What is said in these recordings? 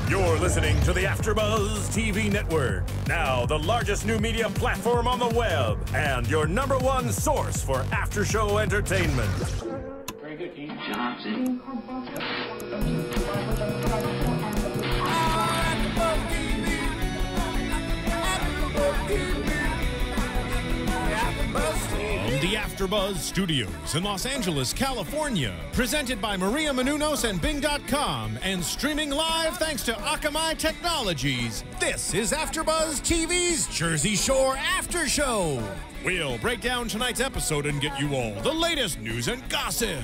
You're listening to the AfterBuzz TV Network, now the largest new media platform on the web, and your #1 source for after-show entertainment. Very good, Deena. Johnson. From the AfterBuzz Studios in Los Angeles, California, presented by Maria Menounos and Bing.com, and streaming live thanks to Akamai Technologies, this is AfterBuzz TV's Jersey Shore After Show. We'll break down tonight's episode and get you all the latest news and gossip.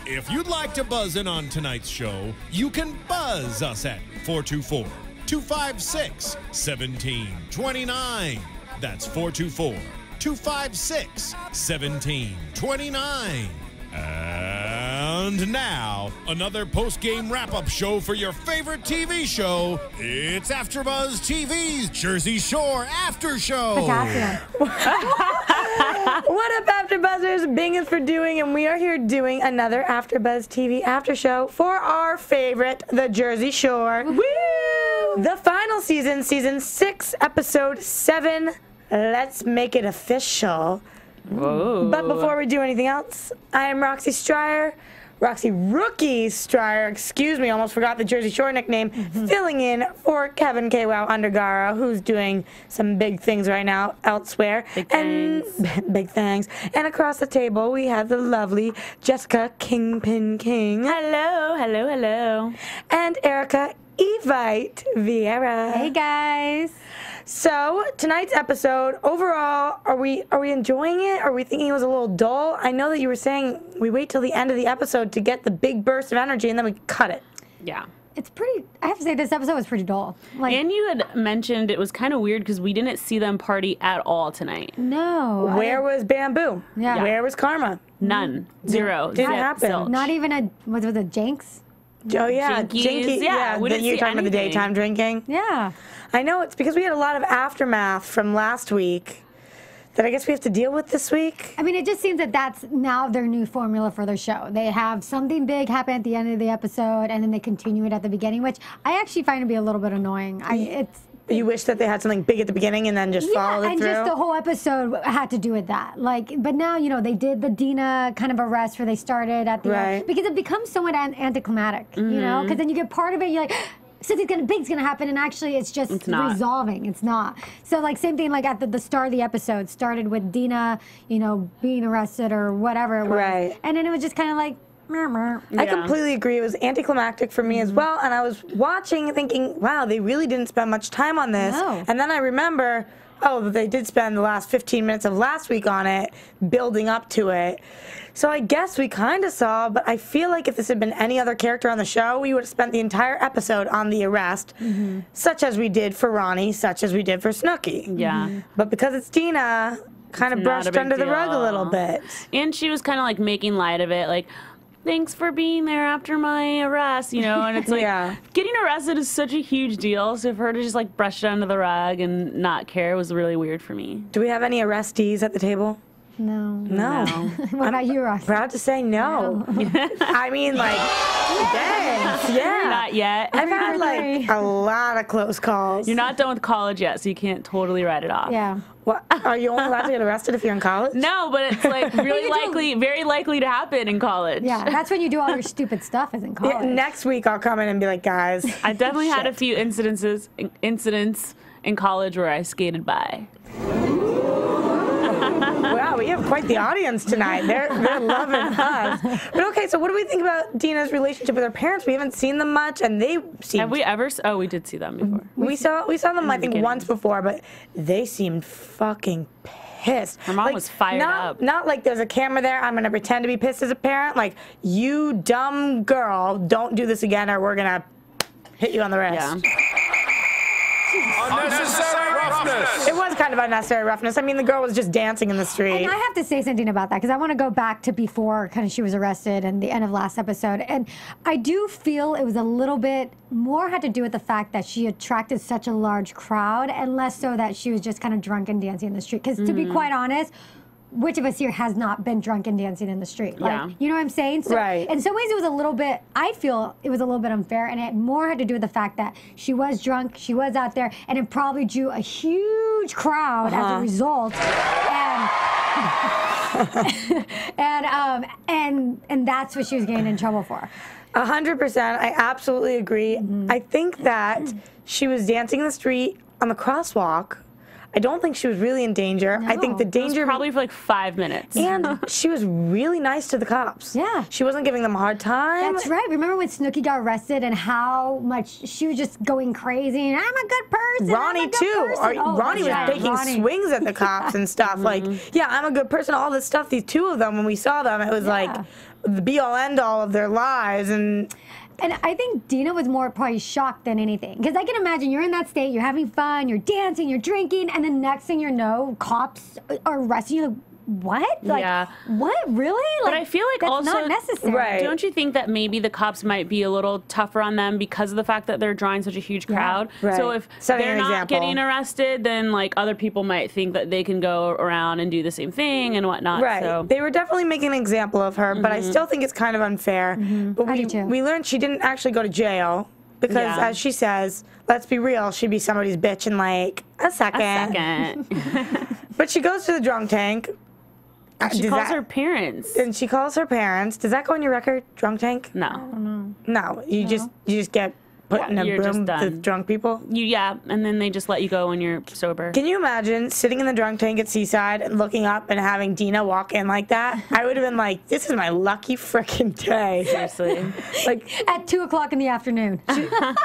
If you'd like to buzz in on tonight's show, you can buzz us at 424-256-1729. That's 424-256-1729. And now, another post-game wrap-up show for your favorite TV show. It's AfterBuzz TV's Jersey Shore After Show. What up, AfterBuzzers? Bing is for doing, and we are here doing another AfterBuzz TV After Show for our favorite, the Jersey Shore. Woo! The final season, Season 6, Episode 7. Let's make it official. Whoa. But before we do anything else, I am Roxy Striar. Roxy Rookie Striar, excuse me, almost forgot the Jersey Shore nickname, filling in for Kevin K-Wow Undergara, who's doing some big things right now elsewhere. Big things. Big things. And across the table, we have the lovely Jessica Kingpin King. Hello, hello, hello. And Erika E-Vite Vieira. Hey, guys. So, tonight's episode, overall, are we enjoying it? Are we thinking it was a little dull? I know that you were saying we wait till the end of the episode to get the big burst of energy and then we cut it. Yeah. It's pretty, I have to say, this episode was pretty dull. Like, And you had mentioned it was kind of weird because we didn't see them party at all tonight. no. Where was Bamboo? Yeah. Where was Karma? None. Zero. Didn't Zip, happen. zilch. Not even a, what was it, Jenks? Oh, yeah. Jinkies, Jinky. yeah, we didn't You're see talking about the anything. daytime drinking? Yeah. I know, it's because we had a lot of aftermath from last week that I guess we have to deal with this week. I mean, it just seems that that's now their new formula for their show. They have something big happen at the end of the episode, and then they continue it at the beginning, which I actually find to be a little bit annoying. You wish that they had something big at the beginning and then just followed it and through? just the whole episode had to do with that. Like, but now, you know, they did the Deena kind of arrest where they started at the end. Because it becomes somewhat anticlimactic, you know? Because then you get part of it, you're like, something big's gonna happen, and actually it's just resolving. It's not. So, like, same thing, like, at the start of the episode, started with Deena, you know, being arrested or whatever it was. Right. And then it was just kind of like, I completely agree. It was anticlimactic for me as well, and I was watching thinking, wow, they really didn't spend much time on this. No. And then I remember, oh, they did spend the last 15 minutes of last week on it, building up to it. So I guess we kind of saw, but I feel like if this had been any other character on the show, we would have spent the entire episode on the arrest, such as we did for Ronnie, such as we did for Snooki. Yeah. But because it's Deena, kind of It's not a brushed big under the rug a deal. little bit. And she was kind of like making light of it, like, thanks for being there after my arrest, you know? And it's like, getting arrested is such a huge deal. So for her to just like brush it under the rug and not care was really weird for me. Do we have any arrestees at the table? no. No. What about you, Ross? Proud to say no. I mean, like, thanks. Yeah. Not yet. I've had like a lot of close calls. You're not done with college yet, so you can't totally write it off. Yeah. What? Are you only allowed to get arrested if you're in college? No, but it's like really likely, very likely to happen in college. Yeah, that's when you do all your stupid stuff is in college. Yeah, next week I'll come in and be like, guys. I definitely had a few incidents in college where I skated by. Wow, we have quite the audience tonight. They're loving us. But okay, so what do we think about Deena's relationship with her parents? We haven't seen them much, and they seemed. Have we ever? Oh, we did see them before. We saw them I think once before, but they seemed fucking pissed. Her mom was fired up. Not like there's a camera there. I'm gonna pretend to be pissed as a parent. Like, you dumb girl, don't do this again, or we're gonna hit you on the wrist. Yeah. Unnecessary roughness. It was kind of unnecessary roughness. I mean, the girl was just dancing in the street. And I have to say something about that because I want to go back to before kind of she was arrested and the end of last episode. And I do feel it was a little bit more had to do with the fact that she attracted such a large crowd and less so that she was just kind of drunk and dancing in the street. Because to be quite honest, which of us here has not been drunk and dancing in the street? Like, Yeah. you know what I'm saying? So in some ways it was a little bit, I feel it was a little bit unfair, and it more had to do with the fact that she was drunk, she was out there, and it probably drew a huge crowd as a result. And that's what she was getting in trouble for. 100%. I absolutely agree. I think that she was dancing in the street on the crosswalk. I don't think she was really in danger. I think the danger probably for like 5 minutes. And she was really nice to the cops. Yeah. She wasn't giving them a hard time. That's right. Remember when Snooki got arrested and how much she was just going crazy and I'm a good person. Ronnie too. Ronnie was taking swings at the cops and stuff. Like, yeah, I'm a good person. All this stuff. These two of them, when we saw them, it was like the be-all, end-all of their lives. And I think Deena was more probably shocked than anything. Because I can imagine you're in that state, you're having fun, you're dancing, you're drinking, and the next thing you know, cops are arresting you. Like, what? Like, what? Really? But I feel like that's also, not necessary. Don't you think that maybe the cops might be a little tougher on them because of the fact that they're drawing such a huge crowd? So if they're not getting arrested, then like other people might think that they can go around and do the same thing and whatnot. So. They were definitely making an example of her, but I still think it's kind of unfair. But we learned she didn't actually go to jail. Because, as she says, let's be real, she'd be somebody's bitch in like a second. But she goes to the drunk tank. She calls her parents. And she calls her parents. Does that go on your record, drunk tank? No. I don't know. No, you just get put in a room with drunk people? And then they just let you go when you're sober. Can you imagine sitting in the drunk tank at Seaside and looking up and having Deena walk in like that? I would have been like, this is my lucky frickin' day. Seriously. Like at 2 o'clock in the afternoon.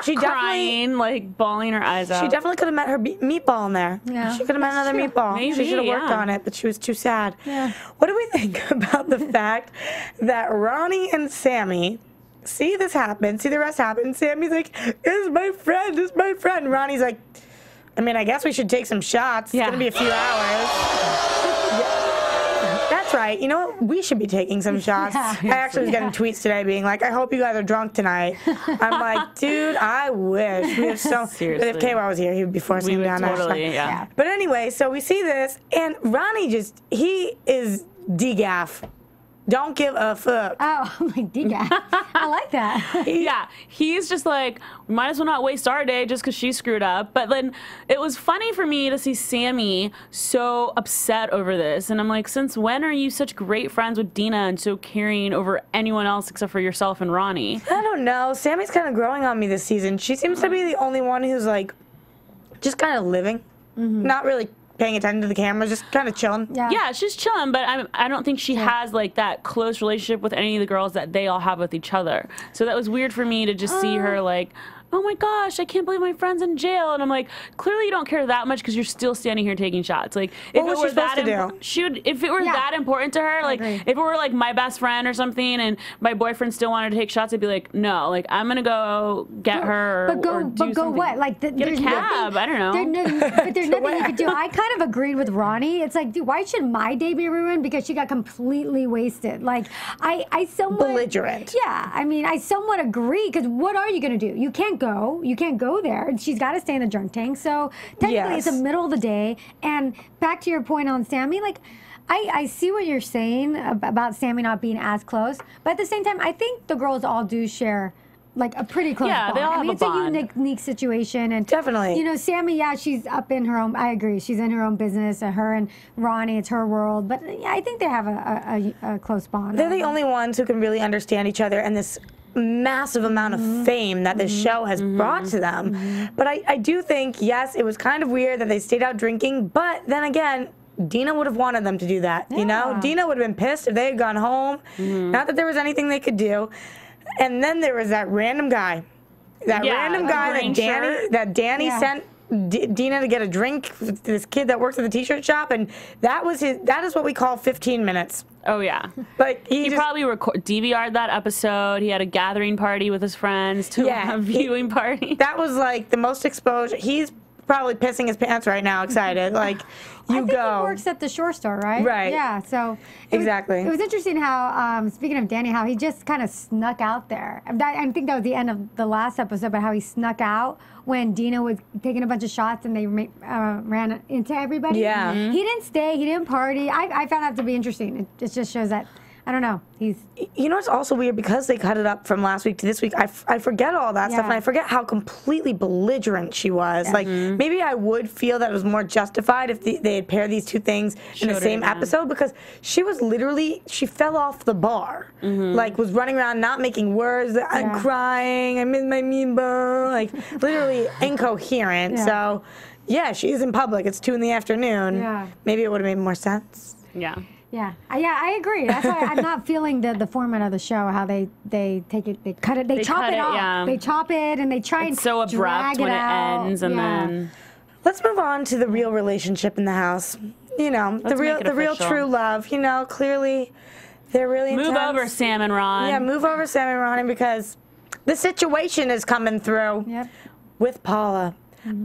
She crying, like bawling her eyes out. She definitely could have met her meatball in there. Yeah, she could have met another meatball. Maybe, she should have worked on it, but she was too sad. Yeah. What do we think about the fact that Ronnie and Sammy see this happen, see the rest happen? Sammy's like, it's my friend, it's my friend. Ronnie's like, I mean, I guess we should take some shots. It's going to be a few hours. That's right. You know what? We should be taking some shots. I actually was getting tweets today being like, I hope you guys are drunk tonight. I'm like, dude, I wish. We have so. Seriously. But if KY was here, he would be forcing me down. Totally, yeah. But anyway, so we see this, and Ronnie he is degaff. Don't give a fuck. Oh, my D-guy. I like that. Yeah, he's just like, we might as well not waste our day just because she screwed up. But then it was funny for me to see Sammy so upset over this. And I'm like, since when are you such great friends with Deena and so caring over anyone else except for yourself and Ronnie? I don't know. Sammy's kind of growing on me this season. She seems to be the only one who's like, just kind of living. Not really paying attention to the camera, just kind of chilling. Yeah, she's chilling, but I don't think she has like that close relationship with any of the girls that they all have with each other. So that was weird for me to just see her like, oh my gosh, I can't believe my friend's in jail. And I'm like, clearly you don't care that much because you're still standing here taking shots. Like, if it were that if it were that important to her, like if it were like my best friend or something and my boyfriend still wanted to take shots, I'd be like, no, like I'm gonna go get her or do something. What? Like get a cab. I don't know. But there's nothing you could do. I kind of agreed with Ronnie. It's like, dude, why should my day be ruined because she got completely wasted? Like, I somewhat belligerent. Yeah, I mean, I somewhat agree because what are you gonna do? You can't go there. She's got to stay in the drunk tank. So technically it's the middle of the day. And back to your point on Sammy, like I see what you're saying about Sammy not being as close, but at the same time I think the girls all do share like a pretty close bond. They all have it's a bond. a unique situation, and definitely, you know, Sammy, she's up in her own. I agree, she's in her own business. Her and Ronnie, it's her world. But yeah, I think they have a close bond. They're the only ones who can really understand each other, and this massive amount of fame that this show has brought to them. But I do think, yes, it was kind of weird that they stayed out drinking, but then again, Deena would have wanted them to do that. You know, Deena would have been pissed if they had gone home. Not that there was anything they could do. And then there was that random guy. That Danny sent Deena to get a drink to this kid that works at the t-shirt shop, and that is what we call 15 minutes. Oh yeah, like he probably DVR'd that episode. He had a gathering party with his friends to a viewing party. That was like the most exposure. He's probably pissing his pants right now, excited. Like, I think he works at the Shore store, right? Right. Yeah, so. Exactly. It was interesting how, speaking of Danny, how he just kind of snuck out there. I think that was the end of the last episode, but how he snuck out when Deena was taking a bunch of shots and they ran into everybody. Yeah. Mm-hmm. He didn't stay, he didn't party. I found that to be interesting. It just shows that, I don't know, he's... You know, it's also weird because they cut it up from last week to this week. I forget all that stuff, and I forget how completely belligerent she was. Yeah. Like, maybe I would feel that it was more justified if they had paired these two things in the same episode, because she was literally, she fell off the bar. Like, was running around not making words. I'm crying. I miss my mean bone. Like, literally incoherent. So, yeah, she's in public. It's 2 in the afternoon. Yeah. Maybe it would have made more sense. Yeah. Yeah, I agree. That's why I'm not feeling the format of the show. How they take it, they cut it, they chop it off. Yeah. They chop it and they try and so abrupt when it ends, and then. Let's move on to the real relationship in the house. You know, the real true love. You know, clearly they're really intense. Move over, Sam and Ron. Yeah, move over, Sam and Ron, because the situation is coming through with Paula.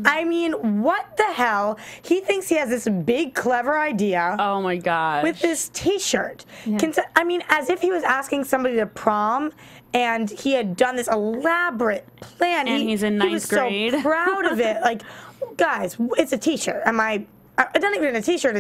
I mean, what the hell? He thinks he has this big, clever idea. Oh, my gosh. With this T-shirt. I mean, as if he was asking somebody to prom, and he had done this elaborate plan. And he's in ninth grade. He was so proud of it. Like, guys, it's a T-shirt. It's not even a T-shirt.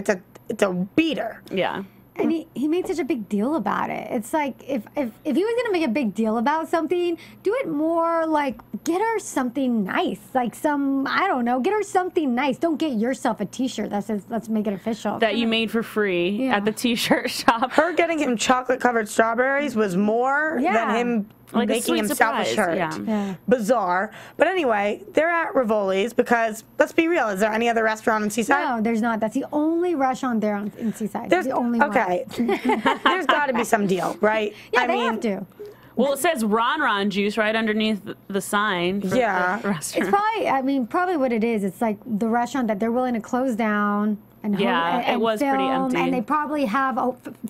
It's a beater. Yeah. And he made such a big deal about it. It's like, if he was going to make a big deal about something, do it more like, get her something nice. Like I don't know, get her something nice. Don't get yourself a T-shirt that says, let's make it official. That you made for free at the T-shirt shop. Her getting him chocolate-covered strawberries was more than him like making himself a shirt. Yeah. Bizarre. But anyway, they're at Rivoli's because, let's be real, is there any other restaurant in Seaside? No, there's not. That's the only restaurant there in Seaside. There's the only one. Okay. There's got to be some deal, right? Yeah, they have to. Well, it says Ron juice right underneath the sign for the restaurant. It's probably what it is. It's like the restaurant that they're willing to close down. And it was film, pretty empty. And they probably have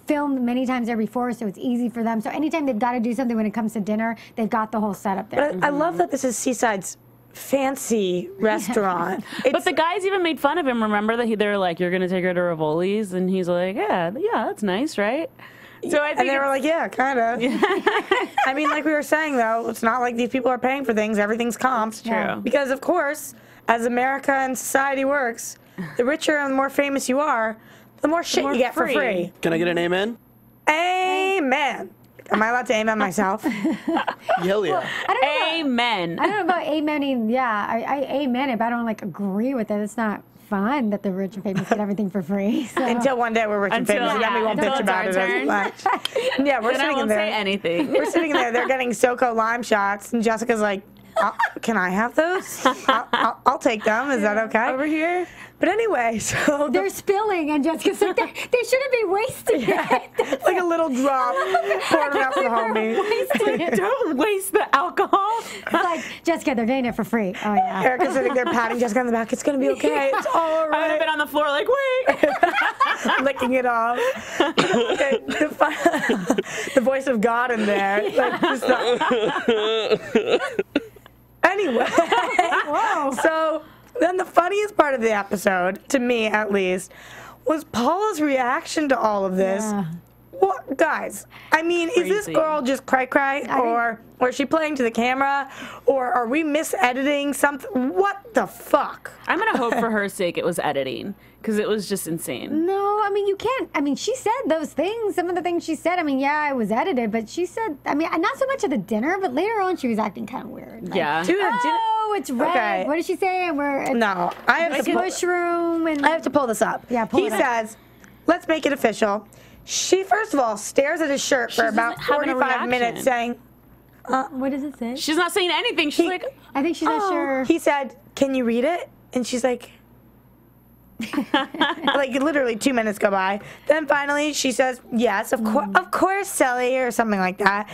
filmed many times there before, so it's easy for them. So anytime they've got to do something when it comes to dinner, they've got the whole setup there. But I love that this is Seaside's fancy restaurant. But the guys even made fun of him. Remember that they were like, "You're gonna take her to Rivoli's," and he's like, "Yeah, that's nice, right?" So I think and they were like, "Yeah, kind of." I mean, like we were saying though, it's not like these people are paying for things. Everything's comped. True. Because of course, as America and society works, the richer and the more famous you are, the more shit you get for free. Can I get an amen? Amen. Am I allowed to amen myself? Hell yeah. Amen. I don't know about amening. Yeah, I amen it, but I don't agree with it. It's not fun that the rich and famous get everything for free. So. Until one day we're rich and famous, then we won't bitch about it as much. Yeah, we're sitting I won't there. Say anything. We're sitting there. They're getting SoCo lime shots, and Jessica's like, "Can I have those? I'll take them. Is that okay?" Over here. But anyway, so they're spilling, and Jessica's like, they shouldn't be wasting it. Like a little drop poured out for the homie. Don't waste the alcohol. It's like, Jessica, they're getting it for free. Oh yeah. Erika's sitting there patting Jessica on the back. It's gonna be okay. It's all right. I would have been on the floor like, wait. Licking it off. Okay, the voice of God in there. Like, just anyway, whoa. So then the funniest part of the episode, to me at least, was Paula's reaction to all of this. Yeah. What, guys? I mean, is this girl just cry, or is she playing to the camera, or are we misediting something? What the fuck? I'm gonna hope for her sake it was editing, because it was just insane. No, I mean, you can't. I mean, she said those things. Some of the things she said, I mean, yeah, it was edited, but she said, I mean, not so much at the dinner, but later on she was acting kind of weird. Like, yeah. Oh, it's red. Okay. What did she say? No, I have to mushroom. And I have to pull this up. Yeah, pull it up. He says, let's make it official. She, first of all, stares at his shirt for about 45 minutes saying, what does it say? She's not saying anything. She's like, I think she's not sure. He said, can you read it? And she's like, like literally 2 minutes go by. Then finally she says, yes, of course, Sally, or something like that.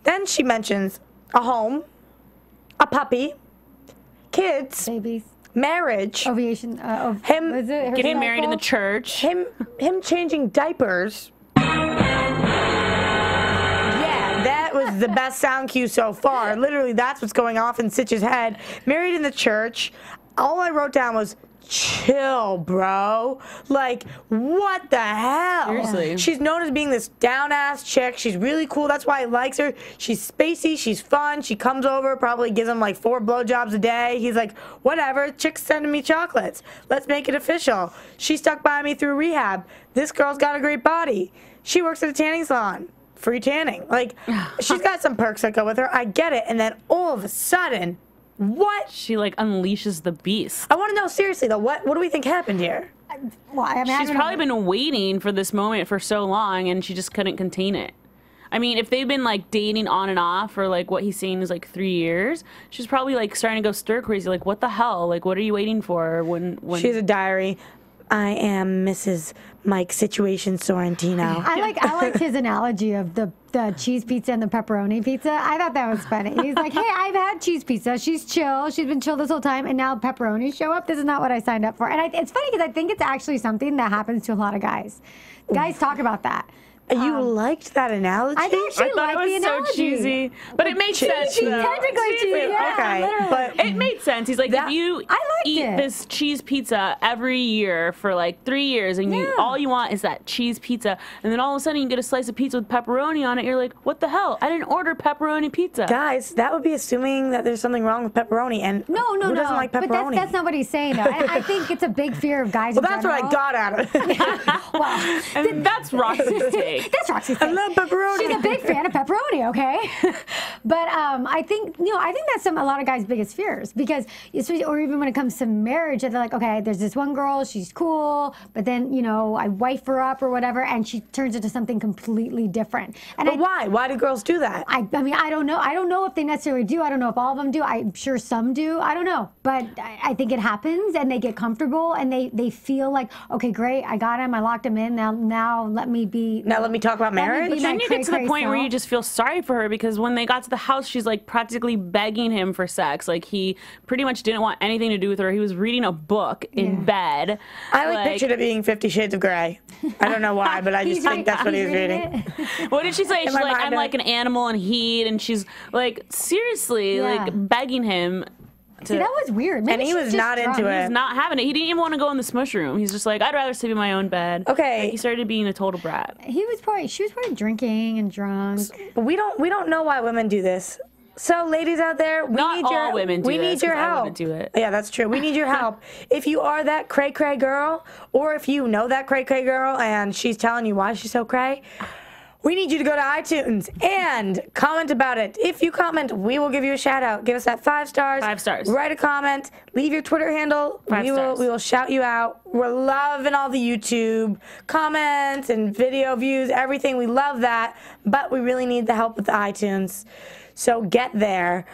Then she mentions a home, a puppy, kids, babies, marriage, ovation, him getting married in the church, him changing diapers. Yeah, that was the best sound cue so far. Literally, that's what's going off in Sitch's head. Married in the church. all I wrote down was, chill, bro. Like, what the hell? Seriously. She's known as being this down-ass chick. She's really cool. That's why he likes her. She's spacey. She's fun. She comes over, probably gives him like 4 blowjobs a day. He's like, whatever. Chick's sending me chocolates. Let's make it official. She stuck by me through rehab. This girl's got a great body. She works at a tanning salon. Free tanning. Like, she's got some perks that go with her. I get it. And then all of a sudden, what? She like unleashes the beast. I want to know seriously though. What do we think happened here? Well, I mean, She's probably been waiting for this moment for so long, and she just couldn't contain it. I mean, if they've been like dating on and off for like what he's saying is like 3 years, she's probably like starting to go stir crazy. Like, what the hell? Like, what are you waiting for? When She has a diary. I am Mrs. Mike Situation Sorrentino. I liked his analogy of the cheese pizza and the pepperoni pizza. I thought that was funny. He's like, hey, I've had cheese pizza. She's chill. She's been chill this whole time, and now pepperonis show up. This is not what I signed up for. And it's funny because I think it's actually something that happens to a lot of guys. Guys talk about that. You liked that analogy? I actually thought like it was the analogy. so cheesy, but it made sense. Cheesy, though. technically cheesy, yeah, okay, literally. but It made sense. He's like, That- if you I liked eat it. this cheese pizza every year for like 3 years, and Yeah. all you want is that cheese pizza, and then all of a sudden you get a slice of pizza with pepperoni on it, you're like, what the hell? I didn't order pepperoni pizza. guys, that would be assuming that there's something wrong with pepperoni. And No, who doesn't like pepperoni? But that's not what he's saying, though. I think it's a big fear of guys. Well, in that's what I general. got out of it. Well, And that's Roxy's take. that's Roxy's I thing. love pepperoni. She's a big fan of pepperoni, okay? But I think that's a lot of guys' biggest fears because, or even when it comes to marriage, they're like, okay, there's this one girl, she's cool, but then I wife her up or whatever, and she turns into something completely different. And But why? Why do girls do that? I mean, I don't know. I don't know if they necessarily do. I don't know if all of them do. I'm sure some do. I don't know. But I think it happens, and they get comfortable, and they feel like, okay, great, I got him, I locked him in. Now let me be. Now let me talk about let me marriage. be Then my you get to the cray-cray point where you self. just feel sorry for her because when they got to the house, she's like practically begging him for sex. Like he pretty much didn't want anything to do with her. He was reading a book in bed. I pictured it being 50 Shades of Grey. I don't know why, but I just think that's what he was reading. What did she say? She's my like, mind, I'm like an animal in heat, and she's like seriously Yeah. like begging him. See, that was weird. Maybe And he she's was just not into drunk. it. He's not having it. He didn't even want to go in the smush room. He's just like, I'd rather sleep in my own bed. Okay. He started being a total brat. She was probably drinking and drunk. We don't know why women do this. So, ladies out there, we Not need all your women do we this, need your 'cause I help. wouldn't do it. Yeah, that's true. We need your help. If you are that cray cray girl, or if you know that cray cray girl and she's telling you why she's so cray, we need you to go to iTunes and comment about it. If you comment, we will give you a shout out. Give us that 5 stars. 5 stars. Write a comment. Leave your Twitter handle. 5 stars. We will shout you out. We're loving all the YouTube comments and video views, everything. We love that. But we really need the help with the iTunes. So get there.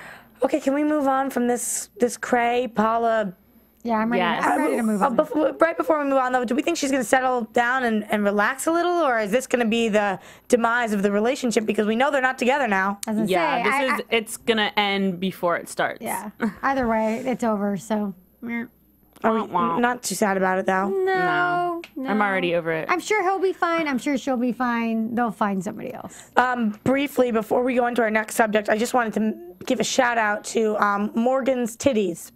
Okay, can we move on from this cray, Paula? Yeah, I'm ready. Yes. I'm ready to move on. Right before we move on, though, do we think she's going to settle down and relax a little, or is this going to be the demise of the relationship? Because we know they're not together now. I was gonna Yeah, say, it's gonna end before it starts. yeah. Either way, it's over. So. meh. Are we not too sad about it, though? No, I'm already over it. I'm sure he'll be fine. I'm sure she'll be fine. They'll find somebody else. Briefly, before we go into our next subject, I just wanted to give a shout out to Morgan's titties,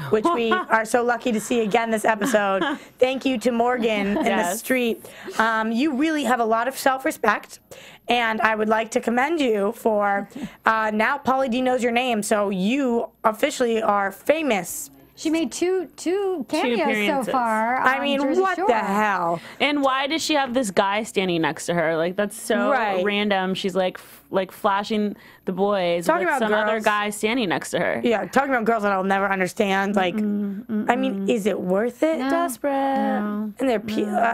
which we are so lucky to see again this episode. Thank you to Morgan in the street. You really have a lot of self-respect, and I would like to commend you for now Pauly D knows your name, so you officially are famous. She made two cameos so appearances. far. I on mean, Jersey what Shore. the hell? And why does she have this guy standing next to her? Like that's so Right. random. She's like flashing the boys Talking with about some other girls. guy standing next to her. Yeah, talking about girls that I'll never understand. Like, I mean, is it worth it? Desperate. And they're,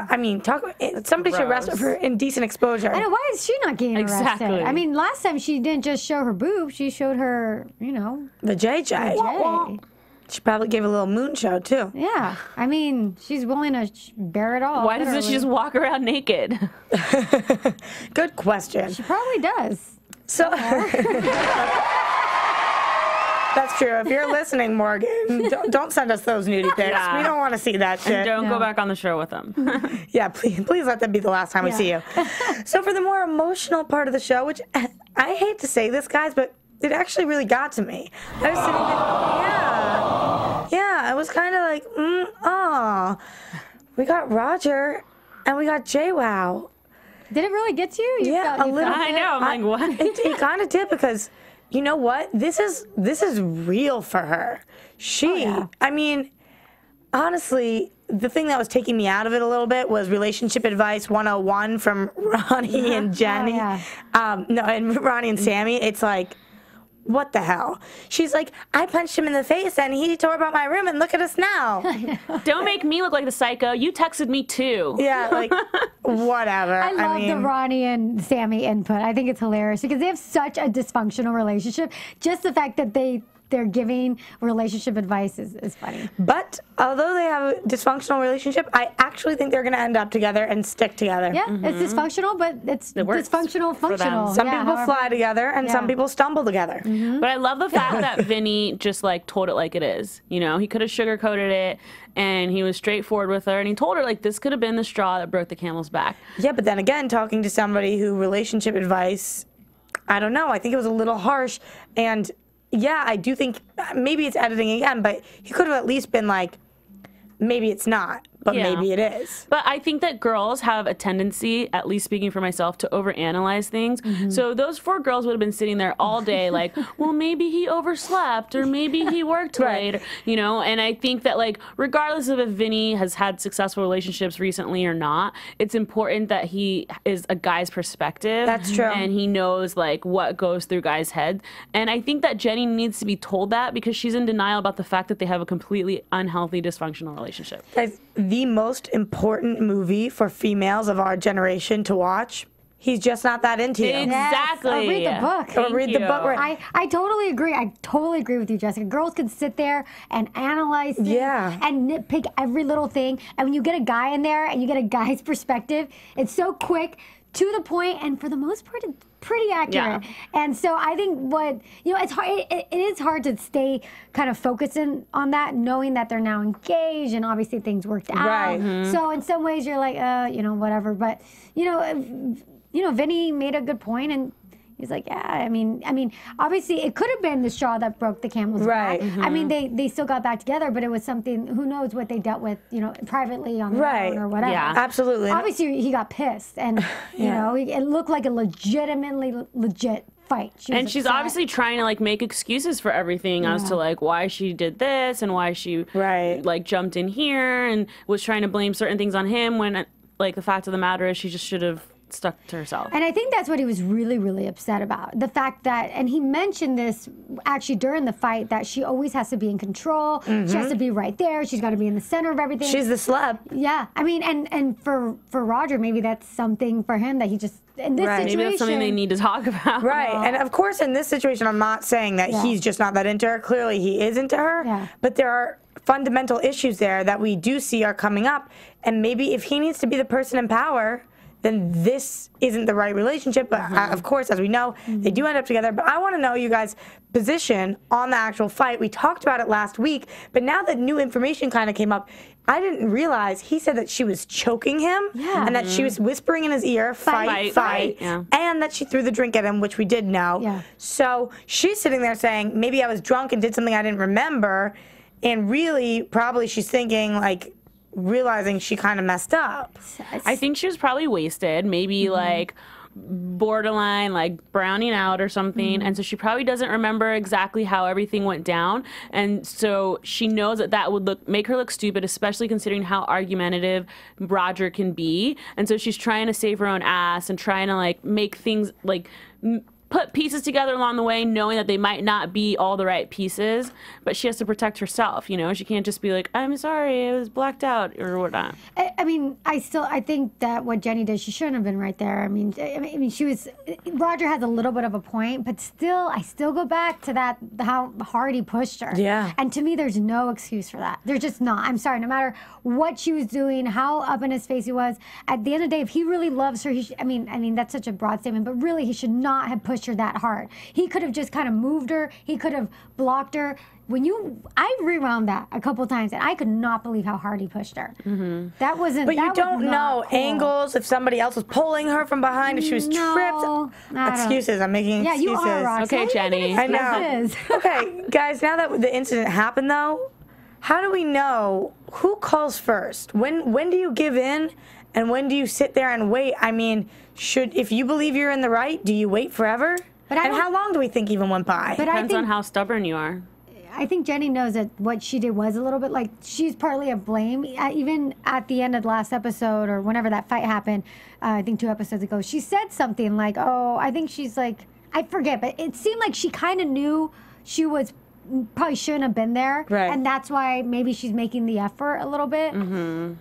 I mean, somebody should arrest her for indecent exposure. I know, why is she not getting Exactly. arrested? I mean, last time she didn't just show her boob, she showed her, The JJ. Jay. She probably gave a little moon show, too. Yeah. I mean, she's willing to bear it all. Why doesn't she literally. just walk around naked? Good question. She probably does. So, that's true. If you're listening, Morgan, don't send us those nudie pics. Yeah. We don't want to see that shit. Don't go back on the show with them. Yeah, please let that be the last time we see you. So for the more emotional part of the show, which I hate to say this, guys, but it actually really got to me. I was sitting there, Yeah, it was kind of like, we got Roger and we got JWoww. Did it really get you? Yeah, a little. I know. I'm like, what? It kind of did because, you know what? This is real for her. I mean, honestly, the thing that was taking me out of it a little bit was relationship advice 101 from Ronnie and Jenni. And Ronnie and Sammy. It's like, what the hell? She's like, I punched him in the face and he tore about my room and look at us now. Don't make me look like the psycho. You texted me too. Yeah, like, whatever. I love the Ronnie and Sammy input. I think it's hilarious because they have such a dysfunctional relationship. Just the fact that they're giving relationship advice is funny. But although they have a dysfunctional relationship, I actually think they're going to end up together and stick together. Yeah, it's dysfunctional, but it's dysfunctional functional. Some people fly together and some people stumble together. But I love the fact that Vinny just like told it like it is. You know, he could have sugarcoated it and he was straightforward with her and he told her like this could have been the straw that broke the camel's back. Yeah, but then again, talking to somebody who relationship advice, I don't know, I think it was a little harsh. And yeah, I do think maybe it's editing again, but he could have at least been like, maybe it's not, but maybe it is. But I think that girls have a tendency, at least speaking for myself, to overanalyze things. So those 4 girls would have been sitting there all day like, well, maybe he overslept or maybe he worked late, you know? And I think that like, regardless of if Vinny has had successful relationships recently or not, it's important that he is a guy's perspective. That's true. And he knows like what goes through guys' heads. And I think that Jenni needs to be told that because she's in denial about the fact that they have a completely unhealthy, dysfunctional relationship. Guys, the most important movie for females of our generation to watch, He's Just Not That Into You. Exactly. Yes. Or read the book. Or read the book. Right. I totally agree. I totally agree with you, Jessica. Girls can sit there and analyze things and nitpick every little thing. And when you get a guy in there and you get a guy's perspective, it's so quick, to the point, and for the most part, it's pretty accurate. Yeah. And so I think it's hard. It is hard to stay kind of focusing on that, knowing that they're now engaged and obviously things worked out. Right. So in some ways you're like, whatever. But Vinny made a good point, and he's like, yeah, I mean, obviously it could have been the straw that broke the camel's back. I mean, they still got back together, but it was something, who knows what they dealt with, privately on their own or whatever. Yeah, absolutely. Obviously he got pissed, and it looked like a legit fight. She's obviously trying to like make excuses for everything as to like why she did this and why she like jumped in here and was trying to blame certain things on him when like the fact of the matter is she just should have stuck to herself. And I think that's what he was really, really upset about. The fact that, and he mentioned this actually during the fight, that she always has to be in control. She has to be right there. She's got to be in the center of everything. She's the celeb. Yeah. I mean, and for Roger, maybe that's something for him that he just, in this situation. Maybe that's something they need to talk about. Right. And of course, in this situation, I'm not saying that he's just not that into her. Clearly, he is into her. Yeah. But there are fundamental issues there that we do see are coming up. And maybe if he needs to be the person in power, then this isn't the right relationship. But of course, as we know, they do end up together. But I want to know you guys' position on the actual fight. We talked about it last week, but now that new information kind of came up, I didn't realize he said that she was choking him and that she was whispering in his ear, fight. And that she threw the drink at him, which we did know. Yeah. So she's sitting there saying, maybe I was drunk and did something I didn't remember. And really, probably she's thinking, like, realizing she kind of messed up. I think she was probably wasted, maybe like borderline like browning out or something, and so she probably doesn't remember exactly how everything went down, and so she knows that would make her look stupid, especially considering how argumentative Roger can be, and so she's trying to save her own ass and trying to like make things like put pieces together along the way, knowing that they might not be all the right pieces, but she has to protect herself, She can't just be like, I'm sorry, I was blacked out or whatnot. I mean, I think that what Jenni did, she shouldn't have been right there. I mean, Roger has a little bit of a point, but still, I still go back to that, how hard he pushed her. Yeah. And to me, there's no excuse for that. There's just not. I'm sorry, no matter what she was doing, how up in his face he was, at the end of the day, if he really loves her, I mean, that's such a broad statement, but really, he should not have pushed her that hard. He could have just kind of moved her. He could have blocked her. I rewound that a couple times, and I could not believe how hard he pushed her. That wasn't. But you don't know angles. If somebody else was pulling her from behind, if she was tripped. Excuses. I'm making excuses. Yeah, you are, Roxy. Okay, Jenni. I know. Okay, guys. Now that the incident happened, though, how do we know who calls first? When do you give in, and when do you sit there and wait? I mean, if you believe you're in the right, do you wait forever? But and how long do we think even went by? But Depends on how stubborn you are. I think Jenni knows that what she did was a little bit like she's partly at blame. Even at the end of the last episode or whenever that fight happened, I think 2 episodes ago, she said something like, oh, I think she's like, I forget, but it seemed like she kind of knew she was probably shouldn't have been there. Right. And that's why maybe she's making the effort a little bit.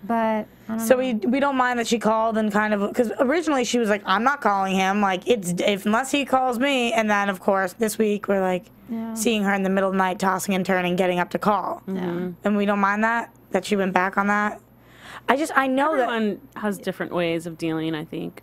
But I don't So know. we don't mind that she called and kind of, because originally she was like, I'm not calling him, like unless he calls me. And then of course this week we're like seeing her in the middle of the night tossing and turning, getting up to call. And we don't mind that she went back on that. I know Everyone has different ways of dealing, I think.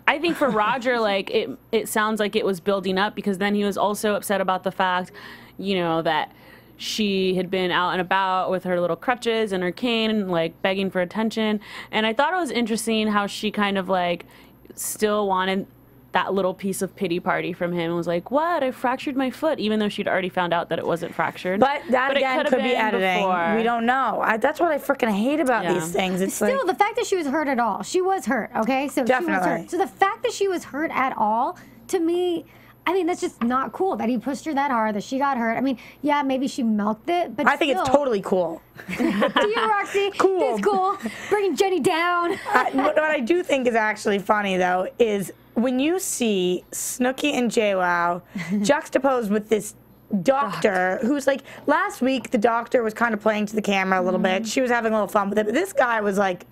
I think for Roger, like, it sounds like it was building up, because then he was also upset about the fact, you know, that she had been out and about with her little crutches and her cane and, like, begging for attention. And I thought it was interesting how she kind of, like, still wanted that little piece of pity party from him and was like, what? I fractured my foot, even though she'd already found out that it wasn't fractured. But that again could be been editing. before. We don't know. That's what I freaking hate about these things. It's Still, like, the fact that she was hurt at all, she was hurt, okay? So she was Definitely. hurt. So the fact that she was hurt at all, to me, I mean, that's just not cool that he pushed her that hard, that she got hurt. I mean, yeah, maybe she milked it, but I think it's totally cool. Do you, Roxy? Cool. It's cool. Bringing Jenni down. What I do think is actually funny, though, is when you see Snooki and JWoww juxtaposed with this doctor who's like, last week the doctor was kind of playing to the camera a little bit. She was having a little fun with it, but this guy was like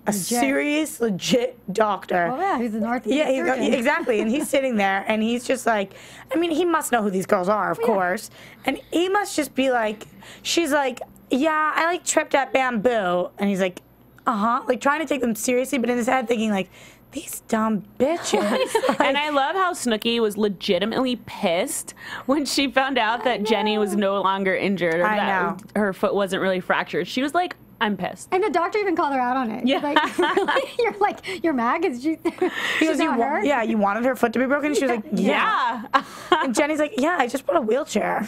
a serious, legit doctor. Oh, yeah, he's an orthopedic surgeon. Exactly. And he's sitting there, and he's just like, I mean, he must know who these girls are, of course. And he must just be like, she's like, yeah, I like tripped at bamboo. And he's like, like trying to take them seriously, but in his head thinking like, these dumb bitches. And I love how Snooki was legitimately pissed when she found out that Jenni was no longer injured, or that her foot wasn't really fractured. She was like, I'm pissed. And the doctor even called her out on it. Yeah. Like, really? You're like, you're mad because He she's goes, not hurt? yeah, you wanted her foot to be broken? She was like, yeah. And Jenny's like, yeah, I just bought a wheelchair.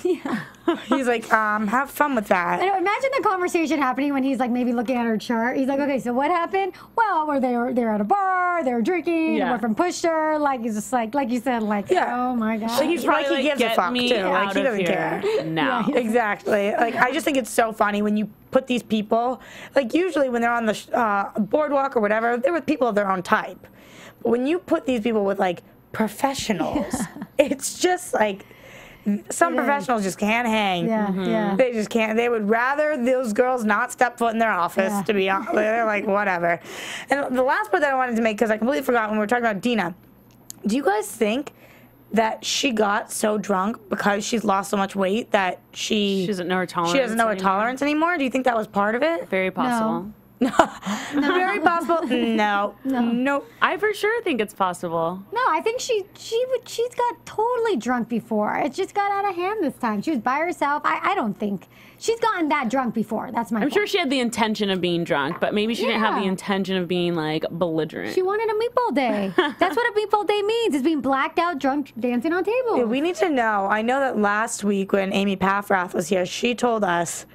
He's like, have fun with that. I know, imagine the conversation happening when he's like maybe looking at her chart. He's like, okay, so what happened? Well, they were at a bar, they were drinking, the boyfriend pushed her. Like, he's just like you said, like, oh my God. So he's probably like, he gives a fuck too. Like, he doesn't care. No. Exactly. Like, I just think it's so funny when you put these people, like usually when they're on the boardwalk or whatever, they're with people of their own type. But when you put these people with like professionals, it's just like, some professionals just can't hang. Yeah. They just can't. They would rather those girls not step foot in their office, to be honest. They're like, whatever. And the last point that I wanted to make, because I completely forgot when we were talking about Deena, do you guys think that she got so drunk because she's lost so much weight that she doesn't know her tolerance She doesn't know her tolerance anymore? Do you think that was part of it? Very possible. No. Very possible. No. Nope. I for sure think it's possible. No, I think she's got totally drunk before. It just got out of hand this time. She was by herself. I don't think she's gotten that drunk before. That's my I'm point. sure she had the intention of being drunk, but maybe she didn't have the intention of being like belligerent. She wanted a meatball day. That's what a meatball day means, is being blacked out, drunk, dancing on tables. We need to know. I know that last week when Amy Paffrath was here, she told us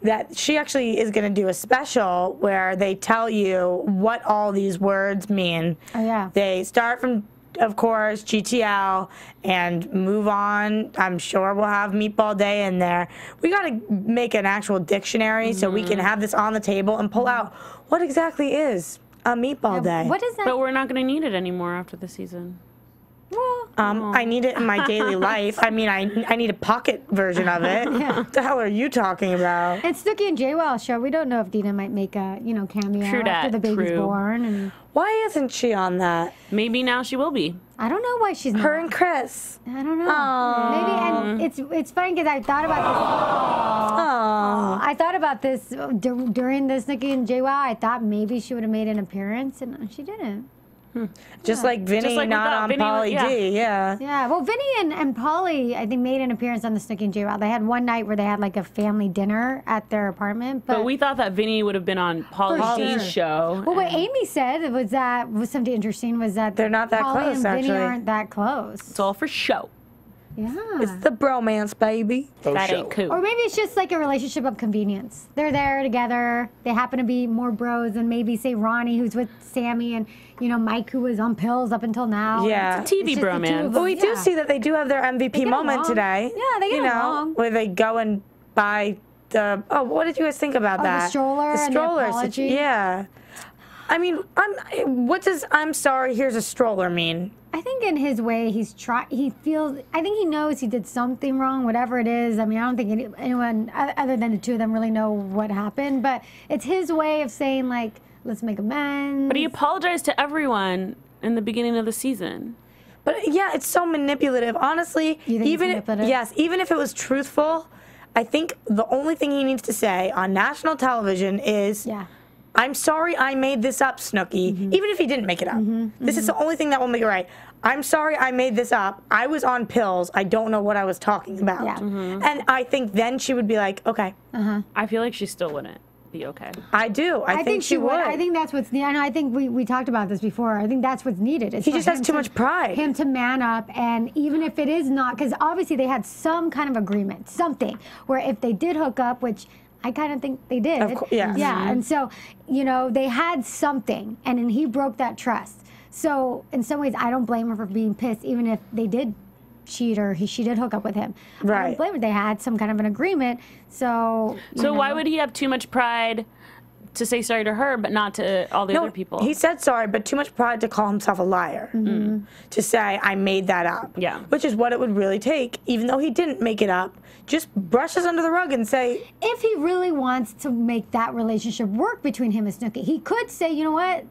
that she actually is going to do a special where they tell you what all these words mean. Oh, yeah. They start from, of course, GTL and move on. I'm sure we'll have Meatball Day in there. We got to make an actual dictionary so we can have this on the table and pull out what exactly is a Meatball Day. What is that? But we're not going to need it anymore after the season. I need it in my daily life. I mean, I need a pocket version of it. What the hell are you talking about? And Snooki and JWoww show. We don't know if Deena might make a cameo True that, after the baby's true. born. And Why isn't she on that? Maybe now she will be. I don't know why she's not. Her and Chris. I don't know. Maybe, and it's funny because I thought about this. I thought about this during the Snooki and JWoww. I thought maybe she would have made an appearance, and she didn't. Just like Vinny, Just like we not thought on Vinny was- Pauly D. Yeah. Yeah, well, Vinny and Pauly, I think, made an appearance on the Snooki and JWoww. They had one night where they had like a family dinner at their apartment. But we thought that Vinny would have been on Pauly D's show. Well, what Amy said was something interesting was that They're not that Pauly close, and Vinny actually. aren't that close. It's all for show. Yeah. It's the bromance, baby. That ain't cool. Or maybe it's just like a relationship of convenience. They're there together. They happen to be more bros than maybe, say, Ronnie, who's with Sammy, and, you know, Mike, who was on pills up until now. Yeah. It's a TV bromance. But we do see that they do have their MVP moment today. Yeah, they get along. Where they go and buy the, what did you guys think about that? The stroller The and stroller. the apology. Yeah. I mean, what does I'm sorry, here's a stroller mean? I think in his way, I think he knows he did something wrong, whatever it is. I mean, I don't think anyone other than the two of them really know what happened, but it's his way of saying, like, let's make amends. But he apologized to everyone in the beginning of the season. But yeah, it's so manipulative. Honestly, You think it's manipulative? Yes, even if it was truthful, I think the only thing he needs to say on national television is, I'm sorry I made this up, Snooki. Even if he didn't make it up. This is the only thing that will make it right. I'm sorry I made this up. I was on pills. I don't know what I was talking about. Yeah. And I think then she would be like, okay. I feel like she still wouldn't be okay. I do. I think she would. I think that's what's needed. And I think we talked about this before. I think that's what's needed. He just has too much pride. Him to man up, and even if it is not, because obviously they had some kind of agreement, something, where if they did hook up, which I kind of think they did. Of course, yes. Yeah, and so, you know, they had something, and then he broke that trust. So in some ways, I don't blame her for being pissed, even if they did cheat or she did hook up with him. Right. I don't blame her. They had some kind of an agreement. So Why would he have too much pride to say sorry to her, but not to all the other people? He said sorry, but too much pride to call himself a liar. To say, I made that up. Yeah. Which is what it would really take, even though he didn't make it up. Just brush us under the rug and say... If he really wants to make that relationship work between him and Snooki, he could say, you know what?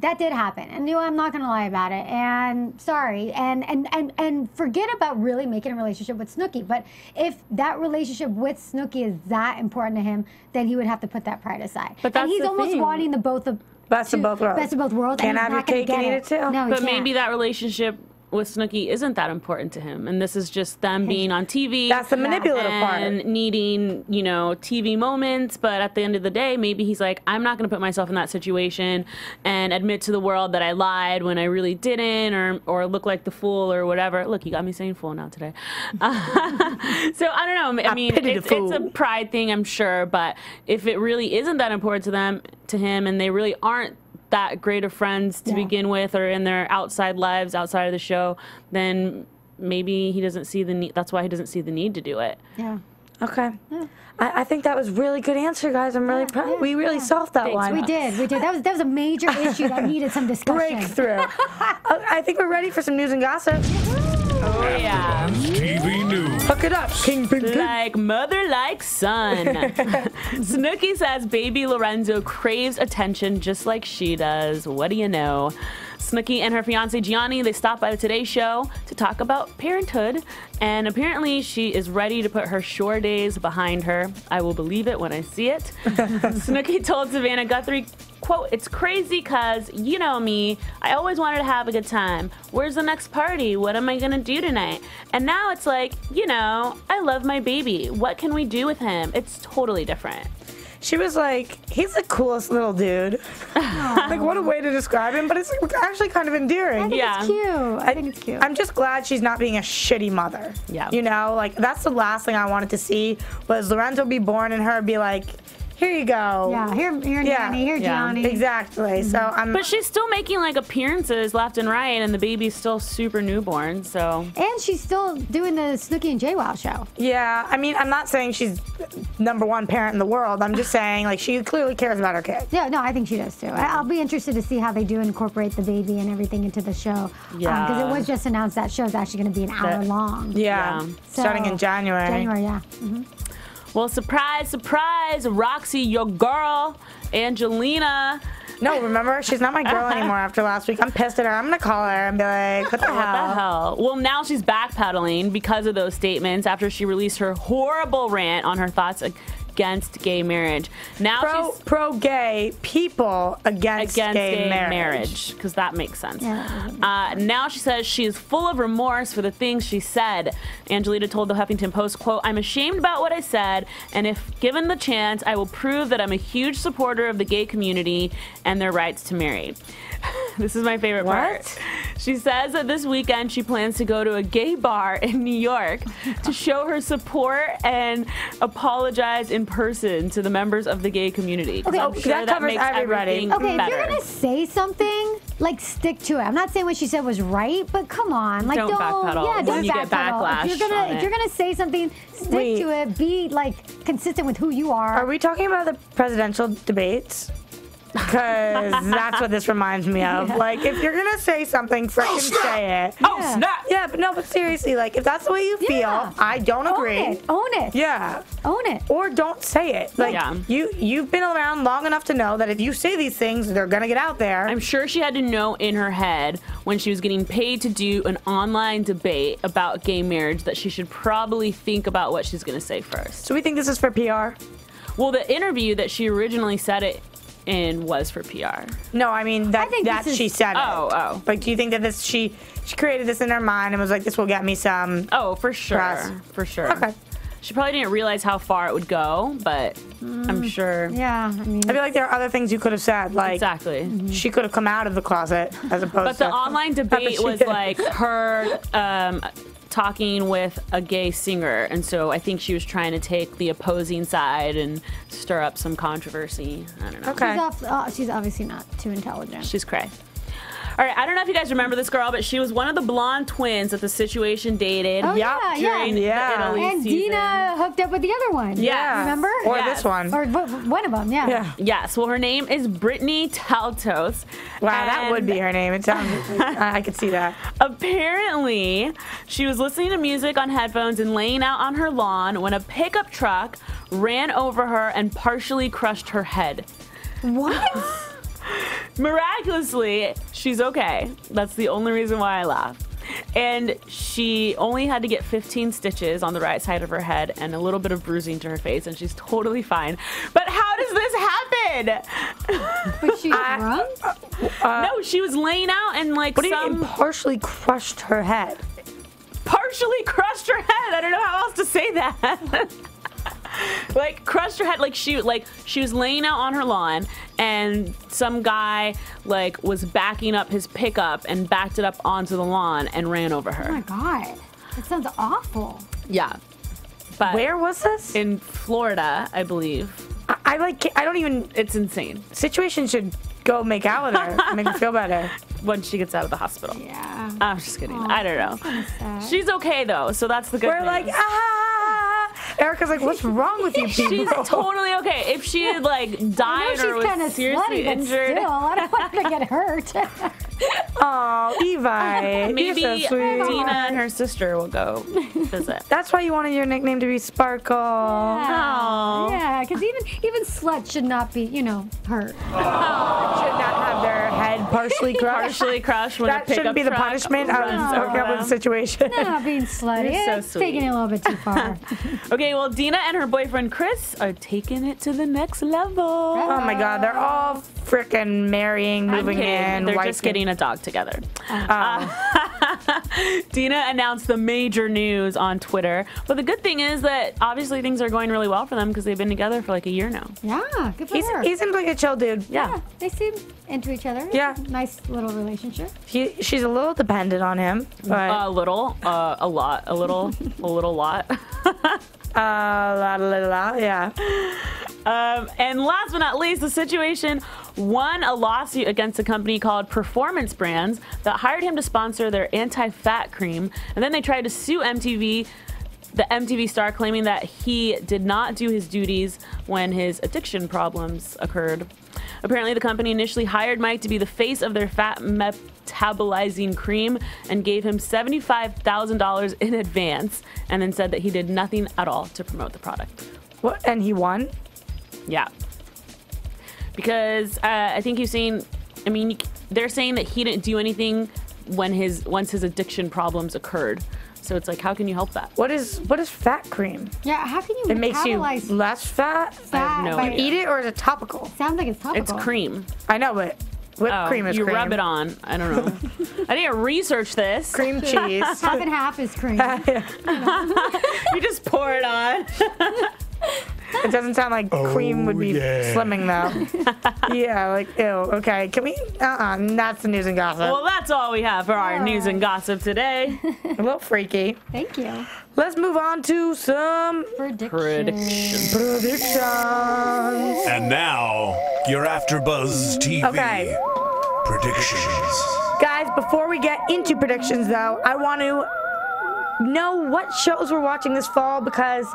That did happen, and you know, I'm not going to lie about it, and sorry, and forget about really making a relationship with Snooki. But if that relationship with Snooki is that important to him, then he would have to put that pride aside. But that's and he's the almost thing. wanting the Best of both worlds. Best of both worlds. Can't and he's have your not gonna cake and get eat it too. No, he But can't. maybe that relationship with Snooki isn't that important to him, and this is just them being on TV. That's the manipulative part. And needing, you know, TV moments. But at the end of the day, maybe he's like, I'm not going to put myself in that situation and admit to the world that I lied when I really didn't, or look like the fool or whatever. Look, you got me saying fool now today. So I don't know. I mean, it's a pride thing, I'm sure. But if it really isn't that important to him, and they really aren't that great of friends to begin with, or in their outside lives outside of the show, then maybe he doesn't see the need. That's why he doesn't see the need to do it. Yeah. Okay. I think that was really good answer, guys. I'm really proud. We really solved that one. We did. That was a major issue that needed some discussion. Breakthrough. I think we're ready for some news and gossip. Oh yeah. TV News. Hook it up, King Ping Ping. Like mother, like son. Snooki says baby Lorenzo craves attention just like she does. What do you know? Snooki and her fiance Gianni, they stopped by the Today Show to talk about parenthood, and apparently she is ready to put her shore days behind her. I will believe it when I see it. Snooki told Savannah Guthrie, quote, "It's crazy because, you know me, I always wanted to have a good time. Where's the next party? What am I gonna do tonight? And now it's like, you know, I love my baby. What can we do with him? It's totally different." She was like, he's the coolest little dude. Like, what a way to describe him, but it's actually kind of endearing. I think it's cute. I think it's cute. I'm just glad she's not being a shitty mother. Yeah. You know, like, that's the last thing I wanted to see was Lorenzo be born and her be like, here you go. Yeah, here Nanny, here Gianni. Exactly. So But she's still making like appearances left and right, and the baby's still super newborn. So. And she's still doing the Snooki and JWoww show. Yeah, I mean, I'm not saying she's #1 parent in the world. I'm just saying, like, she clearly cares about her kid. Yeah, no, I think she does too. I'll be interested to see how they do incorporate the baby and everything into the show. Yeah. Because it was just announced that show's actually going to be an hour long. Yeah. Starting in January. January, yeah. Well, surprise, surprise, Roxy, your girl, Angelina. No, remember? She's not my girl anymore after last week. I'm pissed at her. I'm going to call her and be like, what the hell? What the hell? Well, now she's backpedaling because of those statements after she released her horrible rant on her thoughts against gay marriage. Now she's pro-gay people against gay marriage. Because that makes sense. Yeah, now she says she is full of remorse for the things she said. Angelina told the Huffington Post, quote, "I'm ashamed about what I said, and if given the chance, I will prove that I'm a huge supporter of the gay community and their rights to marry." This is my favorite part. She says that this weekend she plans to go to a gay bar in New York to show her support and apologize in person to the members of the gay community. Okay, I'm sure that covers everybody. Okay, better. if you're gonna say something, like stick to it. I'm not saying what she said was right, but come on, like Don't backpedal don't when you get backlash If you're gonna say something, stick to it. Be like consistent with who you are. Are we talking about the presidential debates? Because that's what this reminds me of. Yeah. Like, if you're gonna say something, freaking say it. Oh, snap! Yeah, but no, but seriously, like, if that's the way you feel, I don't agree. Own it. Yeah. Own it. Or don't say it. Like, you've been around long enough to know that if you say these things, they're gonna get out there. I'm sure she had to know in her head when she was getting paid to do an online debate about gay marriage that she should probably think about what she's gonna say first. So we think this is for PR? Well, the interview that she originally said it in was for PR. No, I mean she said it. Oh. Like, do you think that she created this in her mind and was like, this will get me some? Oh, for sure. Press. For sure. Okay. She probably didn't realize how far it would go, but I'm sure. Yeah, I mean, I feel like there are other things you could have said. Like, exactly. She could have come out of the closet as opposed But to. the online debate was like her talking with a gay singer, and so I think she was trying to take the opposing side and stir up some controversy. I don't know. Okay. she's obviously not too intelligent. She's cray. All right, I don't know if you guys remember this girl, but she was one of the blonde twins that the Situation dated. Oh, yeah, during the Italy and season. Deena hooked up with the other one. Yeah. Remember? Or Yes. this one. Or one of them, yeah. Yes, well, her name is Brittany Taltos. Wow, that would be her name. It sounds. I could see that. Apparently, she was listening to music on headphones and laying out on her lawn when a pickup truck ran over her and partially crushed her head. What? Miraculously, she's okay. That's the only reason why I laugh. And she only had to get 15 stitches on the right side of her head and a little bit of bruising to her face, and she's totally fine. But how does this happen? Was she drunk? No, she was laying out and like What do you mean partially crushed her head? partially crushed her head. I don't know how else to say that. Like crushed her head, like she was laying out on her lawn, and some guy like was backing up his pickup and backed it up onto the lawn and ran over her. Oh my God. That sounds awful. Yeah. But Where was this? in Florida, I believe. I don't even. It's insane. Situation should go make out with her. Make her feel better. When she gets out of the hospital. Yeah. I'm just kidding. I don't know. Sad. She's okay though, so that's the good We're news. like, Erika's like, what's wrong with you people? She's totally okay. If she had like I died know or she's kind was of seriously slutty, but injured, still, I don't want her to get hurt. Oh, E-Vite. maybe You're so sweet. Deena and her sister will go visit. That's why you wanted your nickname to be Sparkle. Aw. Yeah, because even sluts should not be, hurt. Should not have their head partially crushed. Partially crushed when a That pickup shouldn't be the truck punishment of runs hooking up with the over situation. Not being slutty. You're so It's sweet. taking it a little bit too far. them. Okay, well, Deena and her boyfriend Chris are taking it to the next level. Oh my God, they're all freaking marrying, I'm moving kidding. in. They're wifing. just getting a dog together. Deena announced the major news on Twitter, but the good thing is that obviously things are going really well for them because they've been together for like a year now. Yeah, good for her. He seems like a chill dude. Yeah. They seem into each other. Yeah. Nice little relationship. She's a little dependent on him, but A little, a lot, a little lot. yeah. And last but not least, the Situation won a lawsuit against a company called Performance Brands that hired him to sponsor their anti-fat cream, and then they tried to sue MTV, the MTV star, claiming that he did not do his duties when his addiction problems occurred. Apparently, the company initially hired Mike to be the face of their fat metabolizing cream and gave him $75,000 in advance, and then said that he did nothing at all to promote the product. What? And he won? Yeah. Because I think you're saying, I mean, they're saying that he didn't do anything once his addiction problems occurred. So it's like, how can you help that? What is fat cream? Yeah, how can you It makes you metabolize less fat? I have no by- idea. Eat it, or is it topical? Sounds like it's topical. It's cream. I know, but whipped cream is you cream. rub it on. I don't know. I didn't research this. Cream cheese. Half and half is cream. You just pour it on. It doesn't sound like cream would be slimming, though. Yeah, like, ew. Okay, can we? That's the news and gossip. Well, that's all we have for our news and gossip today. A little freaky. Thank you. Let's move on to some Predictions. And now, your AfterBuzz TV predictions. Guys, before we get into predictions, though, I want to know what shows we're watching this fall because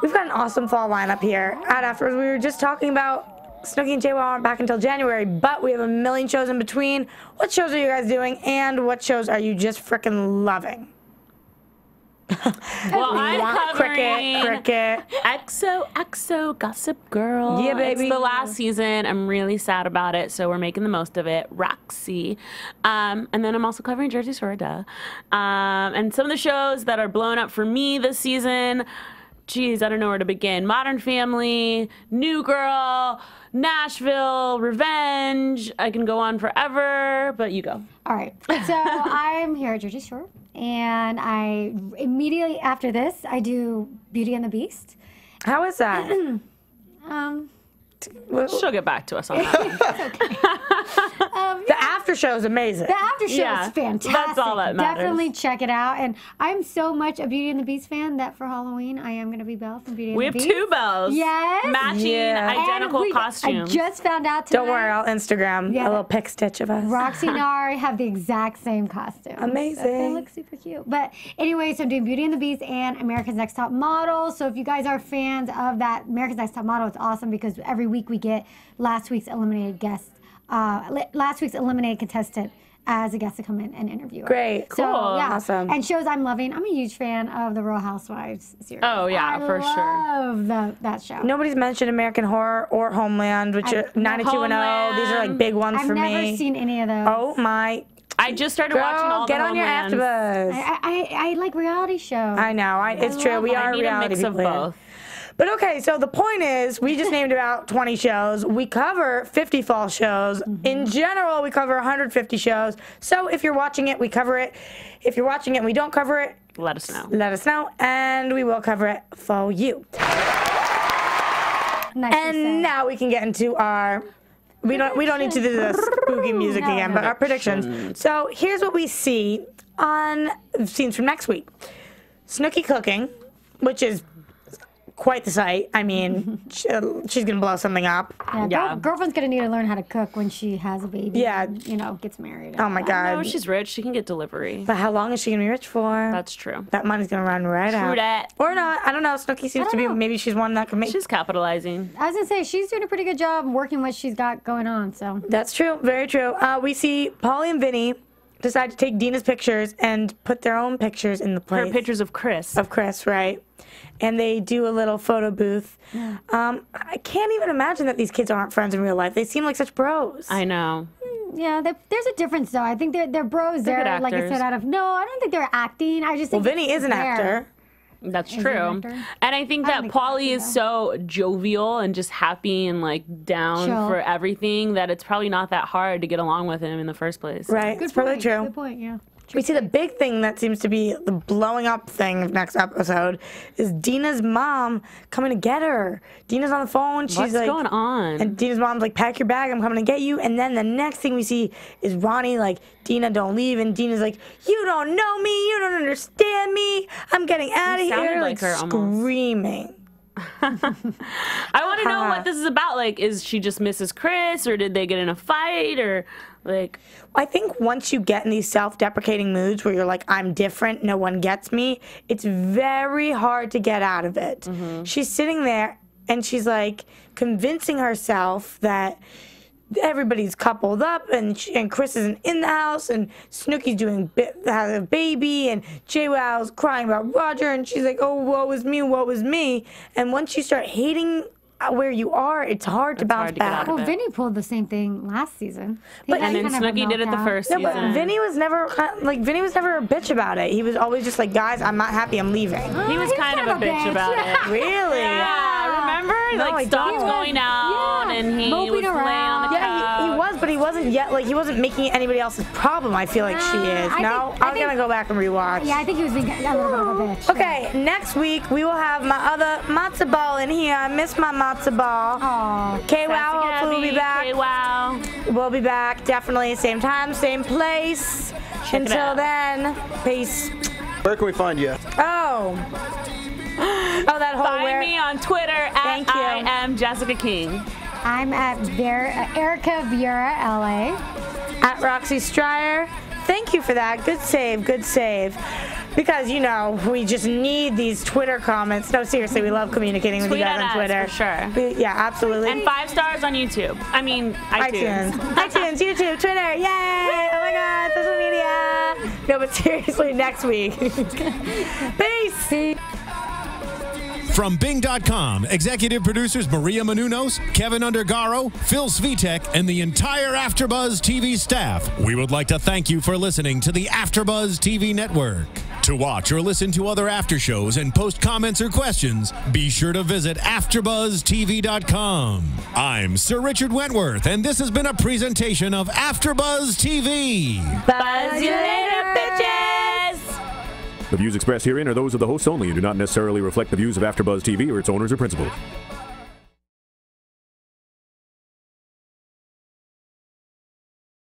we've got an awesome fall lineup here at AfterBuzz. We were just talking about Snooki and JWoww aren't back until January, but we have a million shows in between. What shows are you guys doing, and what shows are you just freaking loving? Well, I'm covering Cricket. XOXO Gossip Girl. Yeah, baby. It's the last season. I'm really sad about it, so we're making the most of it. Roxy. And then I'm also covering Jersey Shore, duh. And some of the shows that are blowing up for me this season, geez, I don't know where to begin. Modern Family, New Girl, Nashville, Revenge. I can go on forever, but you go. All right. So I'm here at Jersey Shore, and I immediately after this I do Beauty and the Beast. How is that? She'll get back to us on that. The after show is amazing. The after show is fantastic. That's all that matters. Definitely check it out. And I'm so much a Beauty and the Beast fan that for Halloween I am going to be Belle from Beauty and the Beast. We have 2 Bells. Yes. Matching identical costumes. I just found out today. Don't worry, I'll Instagram a little pic stitch of us. Roxy and I have the exact same costume. Amazing. So they look super cute. But anyway, so I'm doing Beauty and the Beast and America's Next Top Model. So if you guys are fans of that America's Next Top Model, it's awesome because every week we get last week's eliminated contestant as a guest to come in and interview her. Great. So, Cool. yeah. Awesome. And shows I'm loving. I'm a huge fan of the Real Housewives series. Oh, yeah, for sure. I love that show. Nobody's mentioned American Horror or Homeland, which are 9210. These are like big ones for me. I've never seen any of those. Oh my. I just started watching all get the on your Homelands. AfterBuzz. I like reality shows. I know. It's true. We are I need a reality mix of people. both. But okay, so the point is, we just named about 20 shows. We cover 50 fall shows. In general, we cover 150 shows. So if you're watching it, we cover it. If you're watching it and we don't cover it, Let us know. let us know, and we will cover it for you. Nice to say. And now we can get into our... We don't need to do the spooky music again, but our predictions. So here's what we see on scenes from next week. Snooki cooking, which is quite the sight. I mean, she's gonna blow something up. Yeah, girlfriend's gonna need to learn how to cook when she has a baby. Yeah. And, gets married. Oh my God. No, she's rich. She can get delivery. But how long is she gonna be rich for? That's true. That money's gonna run right out. True that. Or not. I don't know. Snooki seems to be. Maybe she's one that can make. She's capitalizing. I was gonna say she's doing a pretty good job working what she's got going on. So That's true. Very true. We see Pauly and Vinny decide to take Deena's pictures and put their own pictures in the place. Her pictures of Chris. Of Chris, right. And they do a little photo booth. I can't even imagine that these kids aren't friends in real life. They seem like such bros. I know. yeah, there's a difference though. I think they're bros. They're They're good like I said, actors. I don't think they're acting. I just think Vinny is an actor. That's Is he true. an actor? And I think I that don't think Pauly so, is though. so jovial and just happy and like down Chill. for everything that it's probably not that hard to get along with him in the first place. Right. Good It's probably point. true. Good point. Yeah. We see the big thing that seems to be the blowing up thing of next episode is Deena's mom coming to get her. Deena's on the phone. She's What's like, going on? And Deena's mom's like, pack your bag, I'm coming to get you. And then the next thing we see is Ronnie like, Deena, don't leave. And Deena's like, you don't know me. You don't understand me. I'm getting out of You sounded here. like her almost. Screaming. I want to know what this is about. Like, is she just Mrs. Chris, or did they get in a fight, or like? I think once you get in these self-deprecating moods where you're like, I'm different, no one gets me, it's very hard to get out of it. Mm-hmm. She's sitting there and she's like convincing herself that everybody's coupled up and Chris isn't in the house and Snooki's doing has a baby and JWoww's crying about Roger and she's like, oh, woe is me, woe is me. And once you start hating where you are, it's hard to bounce hard to get out back. of Well, it. Vinny pulled the same thing last season. But- And then Snooki did it the first No, season. but Vinny was never Vinny was never a bitch about it. He was always just like, guys, I'm not happy, I'm leaving. He was kind of a bitch about it. Really? Yeah, remember? No, I Like, stopped don't. going out, Yeah. and he Moping was laying on the around. couch. He was, but he wasn't yet. Like he wasn't making it anybody else's problem. I feel like she is. I'm gonna go back and rewatch. Yeah, I think he was being a little bit of a bitch. Okay, next week we will have my other matzo ball in here. I miss my matzo ball. Aww. K-Wow, hopefully we'll be back. K-Wow. We'll be back, definitely. Same time, same place. Until then, peace. Where can we find you? Oh, that whole Find me on Twitter at I am Jessica King. I'm at Erika Vieira LA. At Roxy Striar. Thank you for that. Good save, good save. Because, you know, we just need these Twitter comments. No, seriously, we love communicating with you guys on Twitter. For sure. Yeah, absolutely. And 5 stars on YouTube. I mean, iTunes. iTunes, YouTube, Twitter. Yay! Oh my God, social media. No, but seriously, next week. Peace. From Bing.com, executive producers Maria Menounos, Kevin Undergaro, Phil Svitek, and the entire AfterBuzz TV staff, we would like to thank you for listening to the AfterBuzz TV network. To watch or listen to other after shows and post comments or questions, be sure to visit AfterBuzzTV.com. I'm Sir Richard Wentworth, and this has been a presentation of AfterBuzz TV. Buzz you later, bitches! The views expressed herein are those of the hosts only and do not necessarily reflect the views of AfterBuzz TV or its owners or principals.